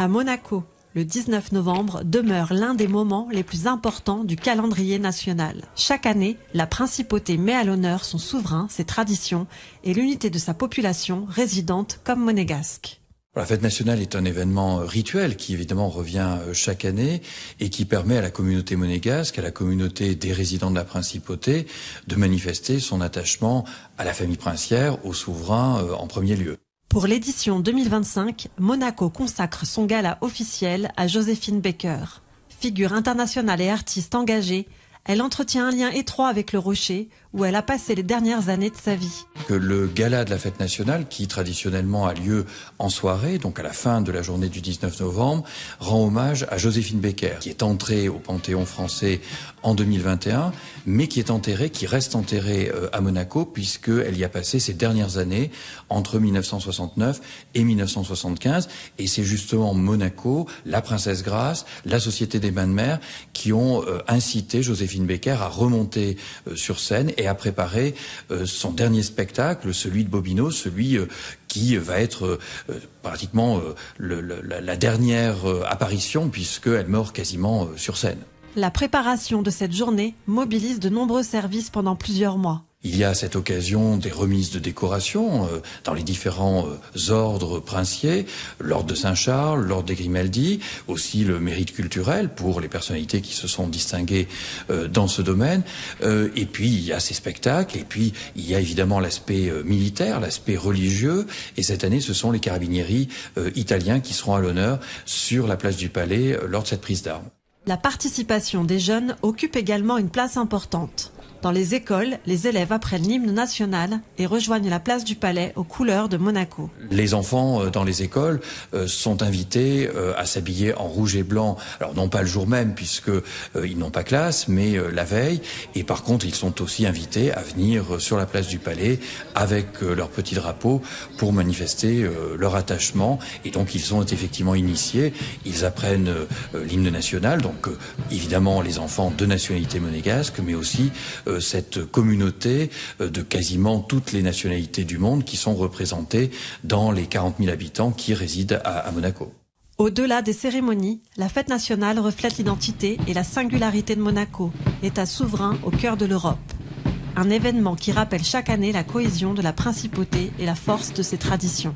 À Monaco, le 19 novembre demeure l'un des moments les plus importants du calendrier national. Chaque année, la principauté met à l'honneur son souverain, ses traditions et l'unité de sa population résidente comme monégasque. La fête nationale est un événement rituel qui évidemment revient chaque année et qui permet à la communauté monégasque, à la communauté des résidents de la principauté de manifester son attachement à la famille princière, au souverain en premier lieu. Pour l'édition 2025, Monaco consacre son gala officiel à Joséphine Baker. Figure internationale et artiste engagée, elle entretient un lien étroit avec le Rocher, où elle a passé les dernières années de sa vie. Que le gala de la fête nationale, qui traditionnellement a lieu en soirée, donc à la fin de la journée du 19 novembre, rend hommage à Joséphine Baker, qui est entrée au Panthéon français en 2021, mais qui reste enterrée à Monaco, puisqu'elle y a passé ses dernières années entre 1969 et 1975. Et c'est justement Monaco, la Princesse Grace, la Société des Bains de Mer, qui ont incité Joséphine Baker à remonter sur scène et à préparer son dernier spectacle, celui de Bobino, celui qui va être pratiquement la dernière apparition, puisqu'elle meurt quasiment sur scène. La préparation de cette journée mobilise de nombreux services pendant plusieurs mois. Il y a à cette occasion des remises de décorations dans les différents ordres princiers, l'ordre de Saint-Charles, l'ordre des Grimaldi, aussi le mérite culturel pour les personnalités qui se sont distinguées dans ce domaine. Et puis il y a ces spectacles, et puis il y a évidemment l'aspect militaire, l'aspect religieux. Et cette année, ce sont les carabinieri italiens qui seront à l'honneur sur la place du Palais lors de cette prise d'armes. La participation des jeunes occupe également une place importante. Dans les écoles, les élèves apprennent l'hymne national et rejoignent la place du Palais aux couleurs de Monaco. Les enfants dans les écoles sont invités à s'habiller en rouge et blanc. Alors non pas le jour même puisque ils n'ont pas classe, mais la veille. Et par contre, ils sont aussi invités à venir sur la place du Palais avec leur petit drapeau pour manifester leur attachement. Et donc ils sont effectivement initiés. Ils apprennent l'hymne national. Donc évidemment les enfants de nationalité monégasque, mais aussi cette communauté de quasiment toutes les nationalités du monde qui sont représentées dans les 40 000 habitants qui résident à Monaco. Au-delà des cérémonies, la fête nationale reflète l'identité et la singularité de Monaco, État souverain au cœur de l'Europe. Un événement qui rappelle chaque année la cohésion de la principauté et la force de ses traditions.